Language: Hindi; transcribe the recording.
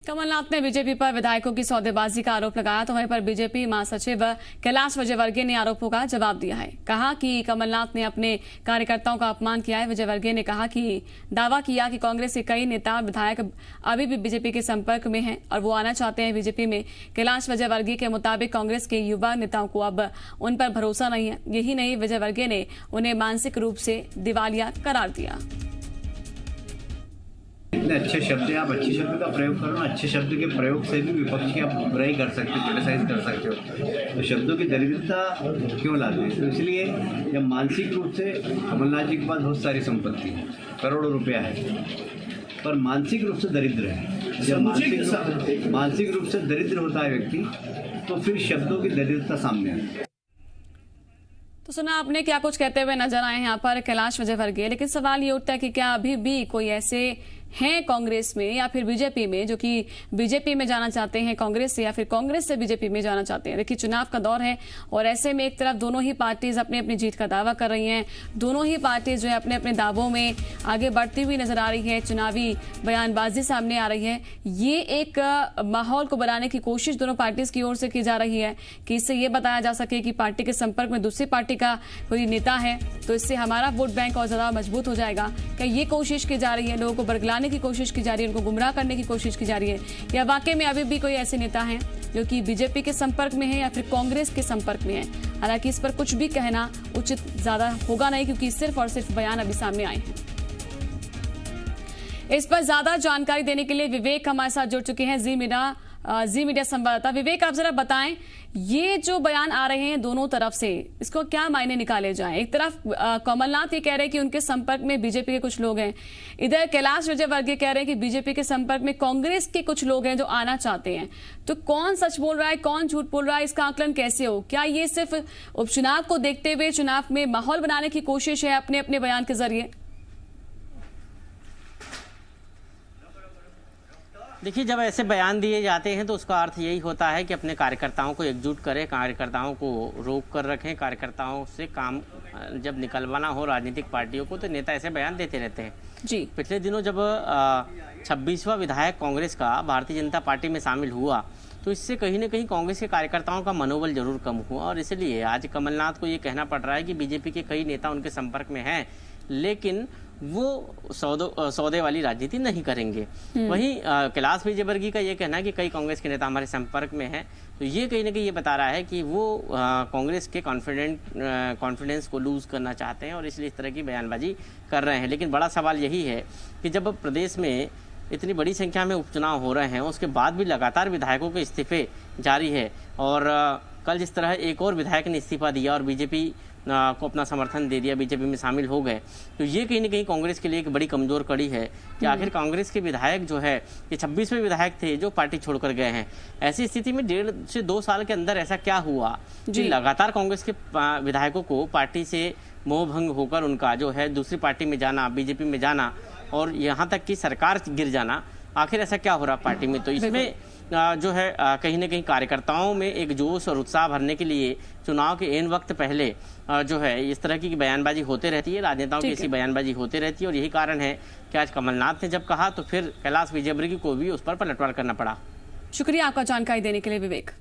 कमलनाथ ने बीजेपी पर विधायकों की सौदेबाजी का आरोप लगाया तो वहीं पर बीजेपी महासचिव कैलाश विजयवर्गीय ने आरोपों का जवाब दिया है। कहा कि कमलनाथ ने अपने कार्यकर्ताओं का अपमान किया है। विजयवर्गीय ने कहा कि दावा किया कि कांग्रेस के कई नेता और विधायक अभी भी बीजेपी के संपर्क में हैं और वो आना चाहते हैं बीजेपी में। कैलाश विजयवर्गीय के मुताबिक कांग्रेस के युवा नेताओं को अब उन पर भरोसा नहीं है। यही नहीं, विजयवर्गीय ने उन्हें मानसिक रूप से दिवालिया करार दिया। इतने अच्छे शब्द हैं, आप अच्छे शब्द का प्रयोग करो ना। अच्छे शब्द के प्रयोग से भी विपक्ष की आप बुराई कर सकते हो, क्रिटिसाइज कर सकते हो। तो शब्दों की दरिद्रता क्यों लाते हैं? तो इसलिए जब मानसिक रूप से कमलनाथ जी के पास बहुत सारी संपत्ति है, करोड़ों रुपया है, पर मानसिक रूप से दरिद्र है। जब मानसिक रूप से दरिद्र होता है व्यक्ति, तो फिर शब्दों की दरिद्रता सामने आती है। तो सुना आपने क्या कुछ कहते हुए नजर आए यहाँ पर कैलाश विजयवर्गीय। लेकिन सवाल ये उठता है कि क्या अभी भी कोई ऐसे हैं कांग्रेस में या फिर बीजेपी में जो कि बीजेपी में जाना चाहते हैं कांग्रेस से, या फिर कांग्रेस से बीजेपी में जाना चाहते हैं। देखिए, चुनाव का दौर है और ऐसे में एक तरफ दोनों ही पार्टीज अपनी अपनी जीत का दावा कर रही हैं। दोनों ही पार्टीज जो है अपने अपने दावों में आगे बढ़ती हुई नजर आ रही है। चुनावी बयानबाजी सामने आ रही है। ये एक माहौल को बनाने की कोशिश दोनों पार्टीज की ओर से की जा रही है कि इससे ये बताया जा सके कि पार्टी के संपर्क में दूसरी पार्टी का कोई नेता है तो इससे हमारा वोट बैंक और ज्यादा मजबूत हो जाएगा। क्या ये कोशिश की जा रही है? लोगों को बरगलाने की कोशिश की जा रही है, उनको गुमराह करने की कोशिश की जा रही है, या वाकई में अभी भी कोई ऐसे नेता हैं जो कि बीजेपी के संपर्क में है या फिर कांग्रेस के संपर्क में है? हालांकि इस पर कुछ भी कहना उचित ज्यादा होगा नहीं, क्योंकि सिर्फ और सिर्फ बयान अभी सामने आए हैं। इस पर ज्यादा जानकारी देने के लिए विवेक हमारे साथ जुड़ चुके हैं, जी मीडिया संवाददाता। विवेक, आप जरा बताएं, ये जो बयान आ रहे हैं दोनों तरफ से, इसको क्या मायने निकाले जाएं? एक तरफ कमलनाथ ये कह रहे हैं कि उनके संपर्क में बीजेपी के कुछ लोग हैं, इधर कैलाश विजयवर्गीय कह रहे हैं कि बीजेपी के संपर्क में कांग्रेस के कुछ लोग हैं जो आना चाहते हैं। तो कौन सच बोल रहा है, कौन झूठ बोल रहा है, इसका आकलन कैसे हो? क्या ये सिर्फ उपचुनाव को देखते हुए चुनाव में माहौल बनाने की कोशिश है अपने अपने बयान के जरिए? देखिए, जब ऐसे बयान दिए जाते हैं तो उसका अर्थ यही होता है कि अपने कार्यकर्ताओं को एकजुट करें, कार्यकर्ताओं को रोक कर रखें, कार्यकर्ताओं से काम जब निकलवाना हो राजनीतिक पार्टियों को तो नेता ऐसे बयान देते रहते हैं जी। पिछले दिनों जब 26वां विधायक कांग्रेस का भारतीय जनता पार्टी में शामिल हुआ तो इससे कहीं ना कहीं कांग्रेस के कार्यकर्ताओं का मनोबल जरूर कम हुआ और इसलिए आज कमलनाथ को ये कहना पड़ रहा है कि बीजेपी के कई नेता उनके संपर्क में हैं, लेकिन वो सौदे वाली राजनीति नहीं करेंगे। वहीं कैलाश विजयवर्गीय का ये कहना है कि कई कांग्रेस के नेता हमारे संपर्क में हैं, तो ये कहीं ना कहीं ये बता रहा है कि वो कांग्रेस के कॉन्फिडेंस को लूज करना चाहते हैं और इसलिए इस तरह की बयानबाजी कर रहे हैं। लेकिन बड़ा सवाल यही है कि जब प्रदेश में इतनी बड़ी संख्या में उपचुनाव हो रहे हैं, उसके बाद भी लगातार विधायकों के इस्तीफे जारी है और कल जिस तरह एक और विधायक ने इस्तीफा दिया और बीजेपी को अपना समर्थन दे दिया, बीजेपी में शामिल हो गए, तो ये कहीं ना कहीं कांग्रेस के लिए एक बड़ी कमजोर कड़ी है कि आखिर कांग्रेस के विधायक जो है ये 26वें विधायक थे जो पार्टी छोड़कर गए हैं। ऐसी स्थिति में 1.5 से 2 साल के अंदर ऐसा क्या हुआ कि लगातार कांग्रेस के विधायकों को पार्टी से मोहभंग होकर उनका जो है दूसरी पार्टी में जाना, बीजेपी में जाना और यहाँ तक कि सरकार गिर जाना, आखिर ऐसा क्या हो रहा पार्टी में? तो इसमें जो है कहीं ना कहीं कार्यकर्ताओं में एक जोश और उत्साह भरने के लिए चुनाव के एन वक्त पहले जो है इस तरह की बयानबाजी होते रहती है, राजनेताओं की ऐसी बयानबाजी होती रहती है और यही कारण है कि आज कमलनाथ ने जब कहा तो फिर कैलाश विजयवर्गीय को भी उस पर पलटवार करना पड़ा। शुक्रिया आपका जानकारी देने के लिए विवेक।